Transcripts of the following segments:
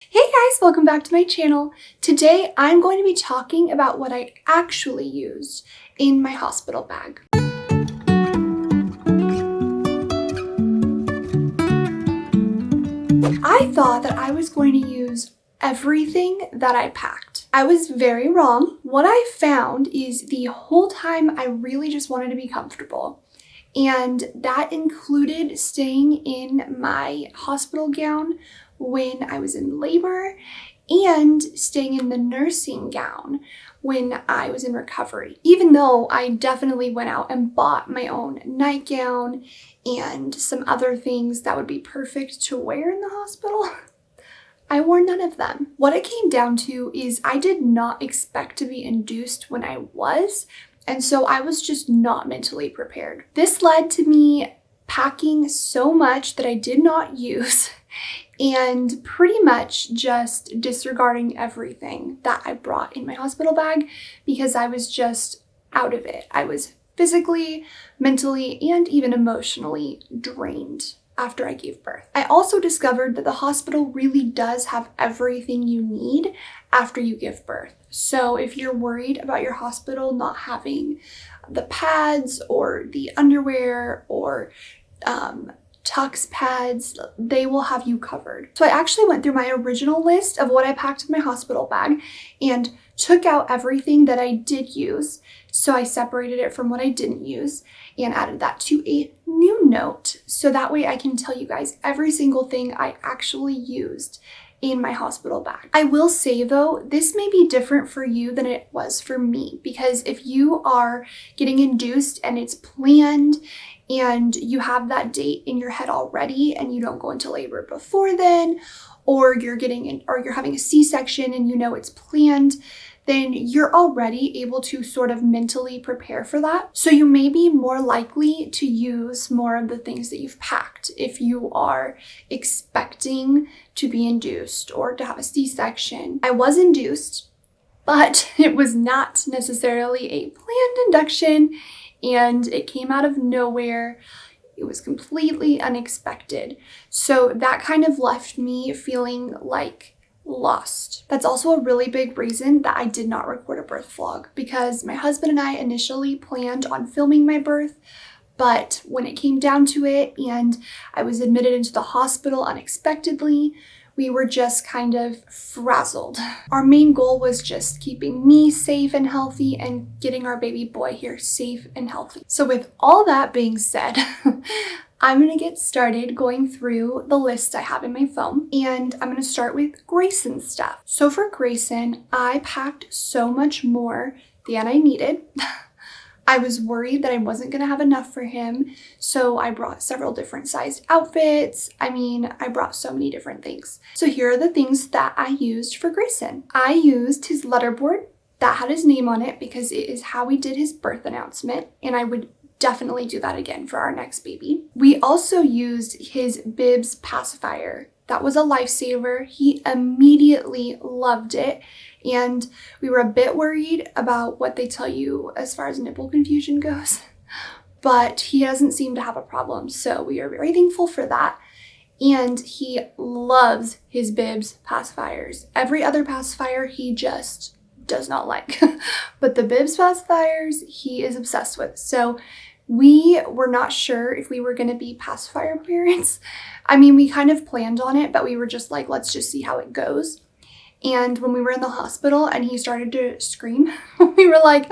Hey guys, welcome back to my channel. Today I'm going to be talking about what I actually used in my hospital bag. I thought that I was going to use everything that I packed. I was very wrong. What I found is the whole time I really just wanted to be comfortable. And that included staying in my hospital gown when I was in labor and staying in the nursing gown when I was in recovery. Even though I definitely went out and bought my own nightgown and some other things that would be perfect to wear in the hospital, I wore none of them. What it came down to is I did not expect to be induced when I was, and so I was just not mentally prepared. This led to me packing so much that I did not use and pretty much just disregarding everything that I brought in my hospital bag because I was just out of it. I was physically, mentally, and even emotionally drained after I gave birth. I also discovered that the hospital really does have everything you need after you give birth. So if you're worried about your hospital not having the pads or the underwear or tux pads, they will have you covered. So I actually went through my original list of what I packed in my hospital bag and took out everything that I did use. So I separated it from what I didn't use and added that to a new note. So that way I can tell you guys every single thing I actually used in my hospital bag. I will say though, this may be different for you than it was for me, because if you are getting induced and it's planned and you have that date in your head already and you don't go into labor before then, or you're having a C-section and you know it's planned, then you're already able to sort of mentally prepare for that. So you may be more likely to use more of the things that you've packed if you are expecting to be induced or to have a C-section. I was induced, but it was not necessarily a planned induction and it came out of nowhere. It was completely unexpected. So that kind of left me feeling like lost. That's also a really big reason that I did not record a birth vlog, because my husband and I initially planned on filming my birth, but when it came down to it and I was admitted into the hospital unexpectedly, we were just kind of frazzled. Our main goal was just keeping me safe and healthy and getting our baby boy here safe and healthy. So with all that being said, I'm gonna get started going through the list I have in my phone, and I'm gonna start with Grayson stuff. So for Grayson, I packed so much more than I needed. I was worried that I wasn't gonna have enough for him, so I brought several different sized outfits. I brought so many different things. So here are the things that I used for Grayson. I used his letterboard that had his name on it because it is how we did his birth announcement, and I would definitely do that again for our next baby. We also used his bibs pacifier. That was a lifesaver. He immediately loved it. And we were a bit worried about what they tell you as far as nipple confusion goes, but he doesn't seem to have a problem. So we are very thankful for that. And he loves his bibs pacifiers. Every other pacifier he just does not like, but the bibs pacifiers he is obsessed with. So we were not sure if we were going to be pacifier parents. We kind of planned on it, but we were just like, let's just see how it goes. And when we were in the hospital and he started to scream, we were like,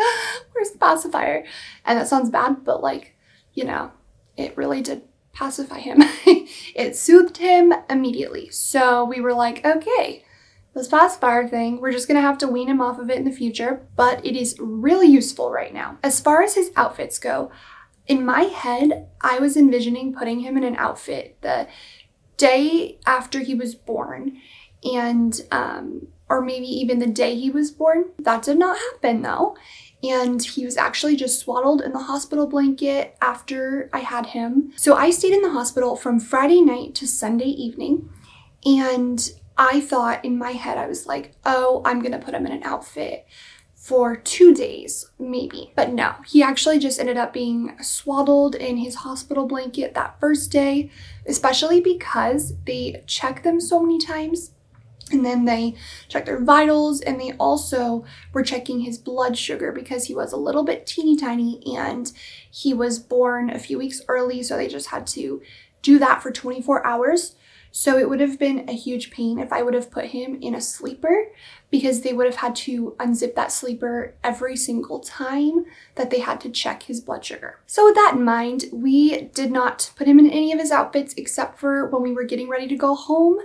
where's the pacifier? And that sounds bad, but it really did pacify him. It soothed him immediately. So we were like, okay, this pacifier thing, we're just gonna have to wean him off of it in the future, but it is really useful right now. As far as his outfits go, in my head, I was envisioning putting him in an outfit the day after he was born, and or maybe even the day he was born. That did not happen though, and he was actually just swaddled in the hospital blanket after I had him. So I stayed in the hospital from Friday night to Sunday evening, and I thought in my head, I was like, oh, I'm gonna put him in an outfit for 2 days, maybe. But no, he actually just ended up being swaddled in his hospital blanket that first day, especially because they check them so many times And then they checked their vitals, and they also were checking his blood sugar because he was a little bit teeny tiny and he was born a few weeks early. So they just had to do that for 24 hours. So it would have been a huge pain if I would have put him in a sleeper, because they would have had to unzip that sleeper every single time that they had to check his blood sugar. So with that in mind, we did not put him in any of his outfits except for when we were getting ready to go home.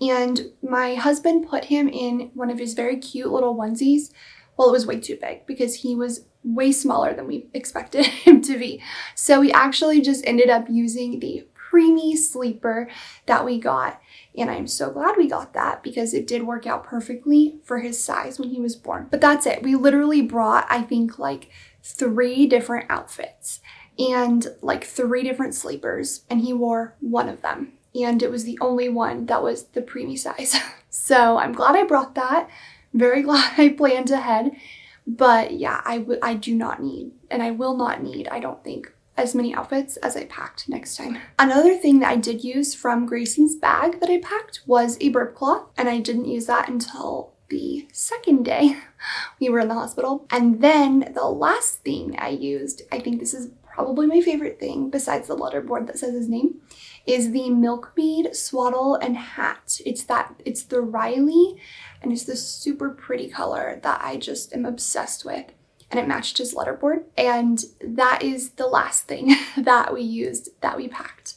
And my husband put him in one of his very cute little onesies. Well, it was way too big because he was way smaller than we expected him to be. So we actually just ended up using the preemie sleeper that we got, and I'm so glad we got that because it did work out perfectly for his size when he was born. But that's it. We literally brought, I think, like 3 different outfits and like 3 different sleepers, and he wore one of them, and it was the only one that was the preemie size. So I'm glad I brought that. Very glad I planned ahead. But yeah, I do not need, and I will not need, I don't think, as many outfits as I packed next time. Another thing that I did use from Grayson's bag that I packed was a burp cloth, and I didn't use that until the second day we were in the hospital. And then the last thing I used, I think this is probably my favorite thing besides the letterboard that says his name, is the Milkmaid swaddle and hat. It's the Riley, and it's this super pretty color that I just am obsessed with. And it matched his letterboard. And that is the last thing that we used, that we packed.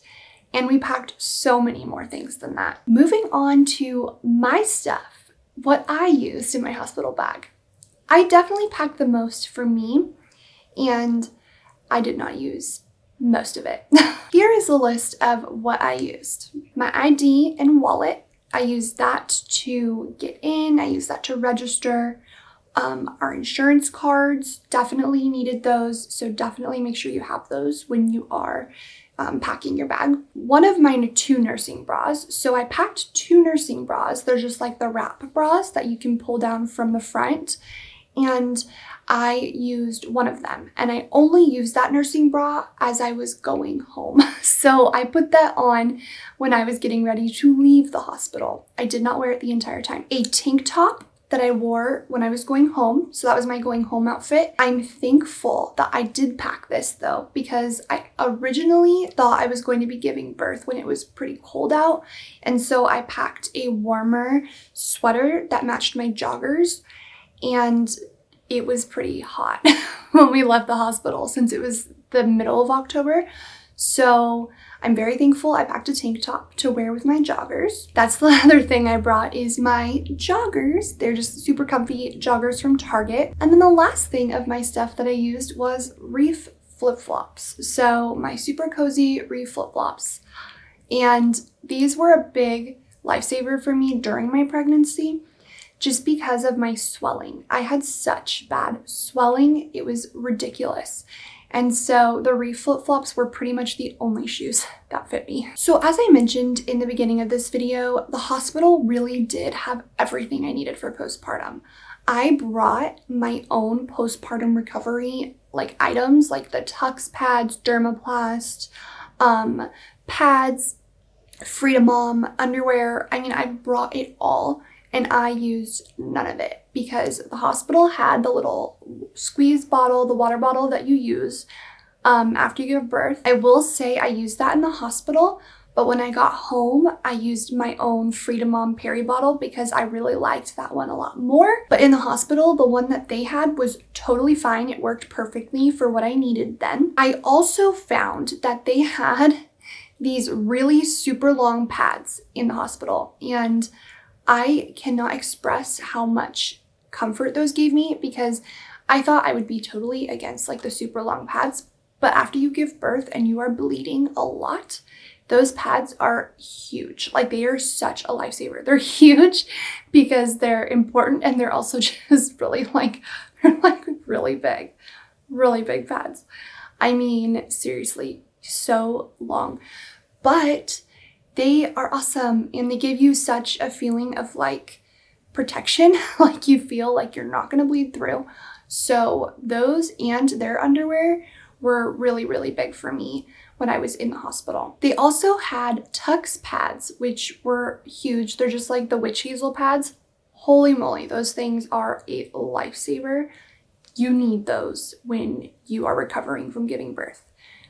And we packed so many more things than that. Moving on to my stuff, what I used in my hospital bag. I definitely packed the most for me, and I did not use most of it. Here is a list of what I used. My ID and wallet. I used that to get in. I used that to register. Our insurance cards, definitely needed those. So definitely make sure you have those when you are packing your bag. One of my 2 nursing bras. So I packed 2 nursing bras. They're just like the wrap bras that you can pull down from the front. And I used one of them, and I only used that nursing bra as I was going home. So I put that on when I was getting ready to leave the hospital. I did not wear it the entire time. A tank top that I wore when I was going home. So that was my going home outfit. I'm thankful that I did pack this though, because I originally thought I was going to be giving birth when it was pretty cold out. And so I packed a warmer sweater that matched my joggers, and it was pretty hot when we left the hospital since it was the middle of October. So I'm very thankful I packed a tank top to wear with my joggers. That's the other thing I brought, is my joggers. They're just super comfy joggers from Target. And then the last thing of my stuff that I used was Reef flip-flops. So my super cozy Reef flip-flops. And these were a big lifesaver for me during my pregnancy, just because of my swelling. I had such bad swelling, it was ridiculous. And so the Reef flip-flops were pretty much the only shoes that fit me. So as I mentioned in the beginning of this video, the hospital really did have everything I needed for postpartum. I brought my own postpartum recovery items like the Tux pads, Dermaplast, pads, Freedom Mom, underwear. I mean, I brought it all. And I used none of it because the hospital had the little squeeze bottle, the water bottle that you use after you give birth. I will say I used that in the hospital, but when I got home, I used my own Freedom Mom Peri bottle because I really liked that one a lot more. But in the hospital, the one that they had was totally fine. It worked perfectly for what I needed then. I also found that they had these really super long pads in the hospital, and I cannot express how much comfort those gave me, because I thought I would be totally against the super long pads. But after you give birth and you are bleeding a lot, those pads are huge. They are such a lifesaver. They're huge because they're important, and they're also just really really big pads. I mean, seriously, so long. But they are awesome, and they give you such a feeling of protection, you feel like you're not gonna bleed through. So those and their underwear were really, really big for me when I was in the hospital. They also had Tux pads, which were huge. They're just like the witch hazel pads. Holy moly, those things are a lifesaver. You need those when you are recovering from giving birth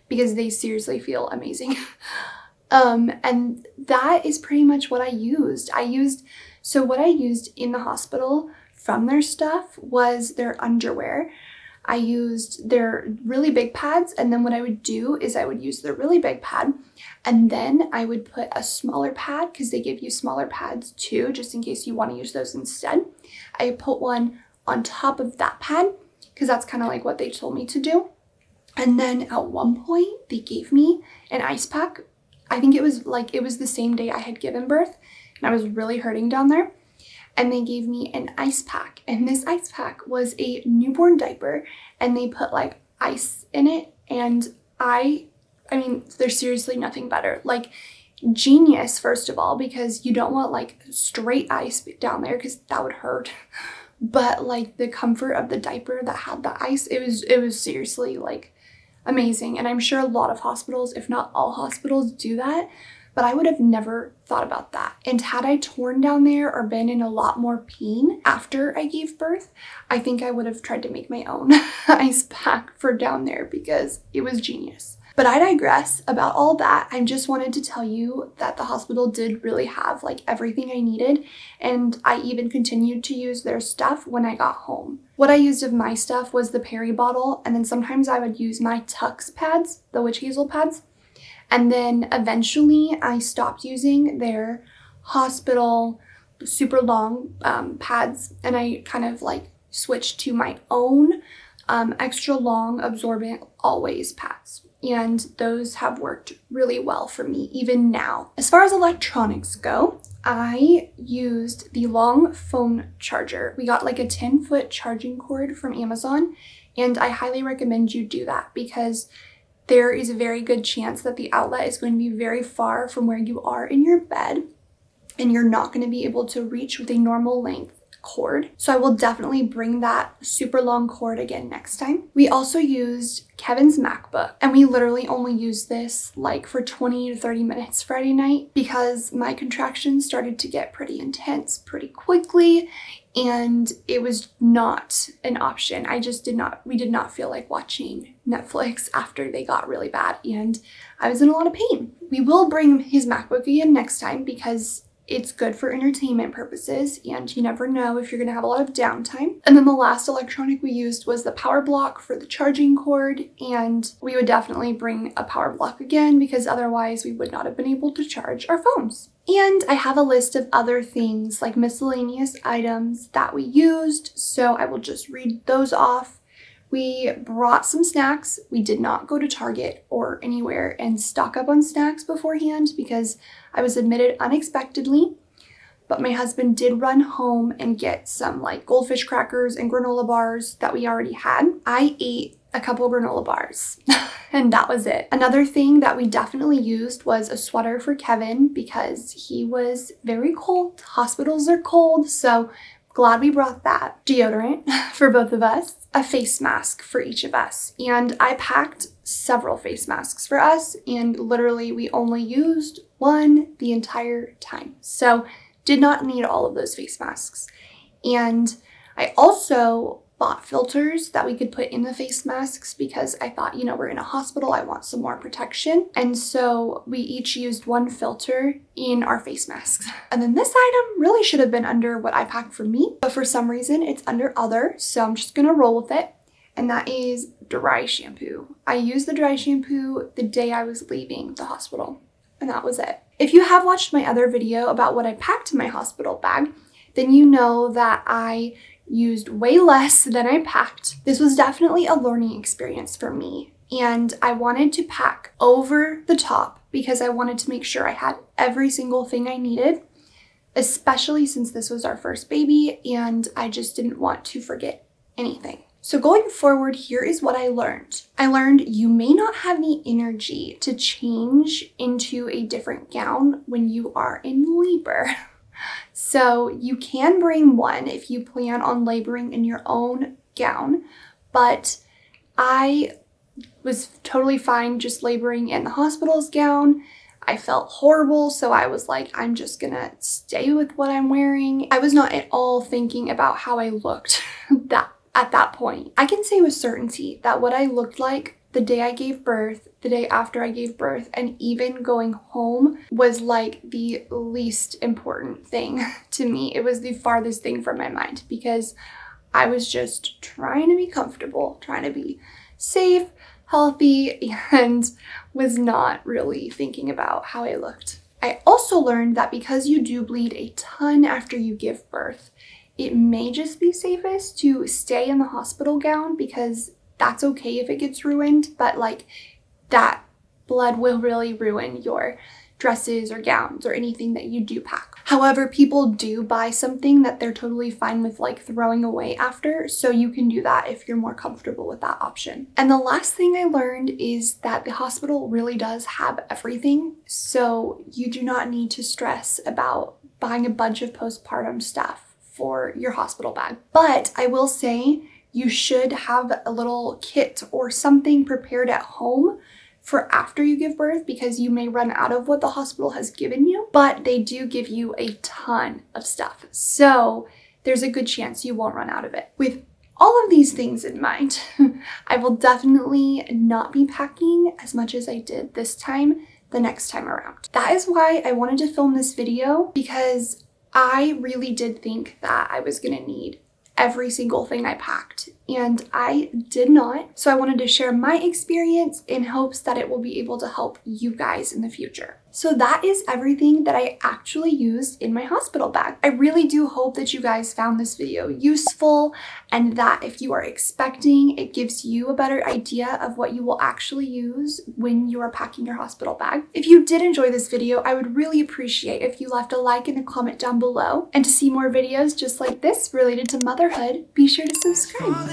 because they seriously feel amazing. And that is pretty much what I used. So what I used in the hospital from their stuff was their underwear. I used their really big pads, and then what I would do is I would use their really big pad, and then I would put a smaller pad because they give you smaller pads too, just in case you want to use those instead. I put one on top of that pad because that's kind of like what they told me to do. And then at one point they gave me an ice pack. I think it was the same day I had given birth and I was really hurting down there. And they gave me an ice pack, and this ice pack was a newborn diaper, and they put like ice in it, and I mean, there's seriously nothing better. Like, genius, first of all, because you don't want like straight ice down there because that would hurt. But like the comfort of the diaper that had the ice, it was seriously like amazing. And I'm sure a lot of hospitals, if not all hospitals, do that. But I would have never thought about that. And had I torn down there or been in a lot more pain after I gave birth, I think I would have tried to make my own ice pack for down there because it was genius. But I digress about all that. I just wanted to tell you that the hospital did really have like everything I needed, and I even continued to use their stuff when I got home. What I used of my stuff was the Peri bottle, and then sometimes I would use my Tux pads, the witch hazel pads. And then eventually I stopped using their hospital super long pads, and I kind of like switched to my own extra long absorbent always pads. And those have worked really well for me even now. As far as electronics go, I used the long phone charger. We got like a 10-foot charging cord from Amazon, and I highly recommend you do that because there is a very good chance that the outlet is going to be very far from where you are in your bed, and you're not going to be able to reach with a normal length cord. So I will definitely bring that super long cord again next time. We also used Kevin's MacBook, and we literally only used this like for 20 to 30 minutes Friday night because my contractions started to get pretty intense pretty quickly, and it was not an option. We did not feel like watching Netflix after they got really bad, and I was in a lot of pain. We will bring his MacBook again next time because it's good for entertainment purposes, and you never know if you're gonna have a lot of downtime. And then the last electronic we used was the power block for the charging cord, and we would definitely bring a power block again because otherwise we would not have been able to charge our phones. And I have a list of other things like miscellaneous items that we used, so I will just read those off. We brought some snacks. We did not go to Target or anywhere and stock up on snacks beforehand because I was admitted unexpectedly, but my husband did run home and get some like goldfish crackers and granola bars that we already had. I ate a couple granola bars and that was it. Another thing that we definitely used was a sweater for Kevin because he was very cold. Hospitals are cold, so glad we brought that. Deodorant for both of us, a face mask for each of us. And I packed several face masks for us, and literally we only used one the entire time. So did not need all of those face masks. And I also bought filters that we could put in the face masks because I thought, you know, we're in a hospital, I want some more protection. And so we each used one filter in our face masks. And then this item really should have been under what I packed for me, but for some reason it's under other, so I'm just gonna roll with it. And that is dry shampoo. I used the dry shampoo the day I was leaving the hospital, and that was it. If you have watched my other video about what I packed in my hospital bag, then you know that I used way less than I packed. This was definitely a learning experience for me, and I wanted to pack over the top because I wanted to make sure I had every single thing I needed, especially since this was our first baby and I just didn't want to forget anything. So going forward, here is what I learned. I learned you may not have the energy to change into a different gown when you are in labor. So you can bring one if you plan on laboring in your own gown, but I was totally fine just laboring in the hospital's gown. I felt horrible, so I was like, I'm just gonna stay with what I'm wearing. I was not at all thinking about how I looked at that point. I can say with certainty that what I looked like the day I gave birth, the day after I gave birth, and even going home was like the least important thing to me. It was the farthest thing from my mind because I was just trying to be comfortable, trying to be safe, healthy, and was not really thinking about how I looked. I also learned that because you do bleed a ton after you give birth, it may just be safest to stay in the hospital gown because that's okay if it gets ruined, but like that blood will really ruin your dresses or gowns or anything that you do pack. However, people do buy something that they're totally fine with like throwing away after, so you can do that if you're more comfortable with that option. And the last thing I learned is that the hospital really does have everything, so you do not need to stress about buying a bunch of postpartum stuff for your hospital bag. But I will say you should have a little kit or something prepared at home for after you give birth because you may run out of what the hospital has given you, but they do give you a ton of stuff. So there's a good chance you won't run out of it. With all of these things in mind, I will definitely not be packing as much as I did this time the next time around. That is why I wanted to film this video, because I really did think that I was gonna need every single thing I packed, and I did not. So I wanted to share my experience in hopes that it will be able to help you guys in the future. So that is everything that I actually used in my hospital bag. I really do hope that you guys found this video useful and that if you are expecting, it gives you a better idea of what you will actually use when you are packing your hospital bag. If you did enjoy this video, I would really appreciate if you left a like and a comment down below. And to see more videos just like this related to motherhood, be sure to subscribe.